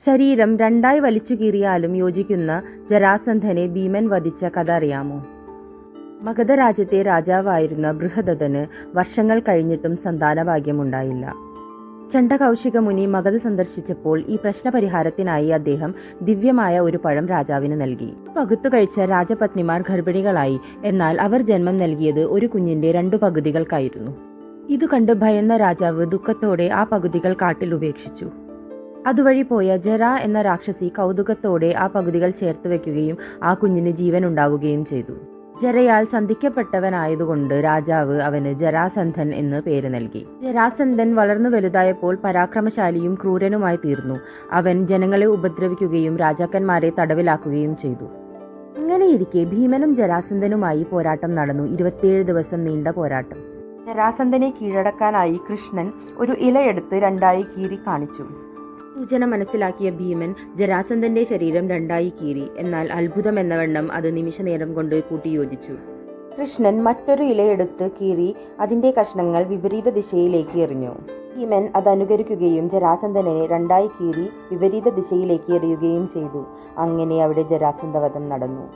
ശരീരം രണ്ടായി വലിച്ചു കീറിയാലും യോജിക്കുന്ന ജരാസന്ധനെ ഭീമൻ വധിച്ച കഥ അറിയാമോ? മഗധ രാജ്യത്തെ രാജാവായിരുന്ന ബൃഹദത്തന് വർഷങ്ങൾ കഴിഞ്ഞിട്ടും സന്താനഭാഗ്യമുണ്ടായില്ല. ചണ്ഡകൗശിക മുനി മഗധ സന്ദർശിച്ചപ്പോൾ ഈ പ്രശ്നപരിഹാരത്തിനായി അദ്ദേഹം ദിവ്യമായ ഒരു പഴം രാജാവിന് നൽകി. പകുത്തു കഴിച്ച രാജപത്നിമാർ ഗർഭിണികളായി. എന്നാൽ അവർ ജന്മം നൽകിയത് ഒരു കുഞ്ഞിന്റെ 2 പകുതികൾക്കായിരുന്നു. ഇതു കണ്ട് ഭയന്ന രാജാവ് ദുഃഖത്തോടെ ആ പകുതികൾ കാട്ടിൽ ഉപേക്ഷിച്ചു. അതുവഴി പോയ ജര എന്ന രാക്ഷസി കൗതുകത്തോടെ ആ പകുതികൾ ചേർത്ത് വെക്കുകയും ആ കുഞ്ഞിന് ജീവൻ ഉണ്ടാവുകയും ചെയ്തു. ജരയാൽ സന്ധിക്കപ്പെട്ടവനായതുകൊണ്ട് രാജാവ് അവന് ജരാസന്ധൻ എന്ന് പേര് നൽകി. ജരാസന്ധൻ വളർന്നു വലുതായപ്പോൾ പരാക്രമശാലിയും ക്രൂരനുമായി തീർന്നു. അവൻ ജനങ്ങളെ ഉപദ്രവിക്കുകയും രാജാക്കന്മാരെ തടവിലാക്കുകയും ചെയ്തു. അങ്ങനെയിരിക്കെ ഭീമനും ജരാസന്ധനുമായി പോരാട്ടം നടന്നു. 27 ദിവസം നീണ്ട പോരാട്ടം. ജരാസന്ധനെ കീഴടക്കാനായി കൃഷ്ണൻ ഒരു ഇലയെടുത്ത് 2ആയി കീറി കാണിച്ചു. സൂചന മനസ്സിലാക്കിയ ഭീമൻ ജരാസന്ധന്റെ ശരീരം 2ആയി കീറി. എന്നാൽ അത്ഭുതമെന്നവണ്ണം അത് നിമിഷനേരം കൊണ്ട് കൂട്ടിയോജിച്ചു. കൃഷ്ണൻ മറ്റൊരു ഇലയെടുത്ത് കീറി അതിന്റെ കഷ്ണങ്ങൾ വിപരീത ദിശയിലേക്ക് എറിഞ്ഞു. ഭീമൻ അതനുകരിക്കുകയും ജരാസന്ധനെ 2ആയി കീറി വിപരീത ദിശയിലേക്ക് എറിയുകയും ചെയ്തു. അങ്ങനെ അവിടെ ജരാസന്ധവധം നടന്നു.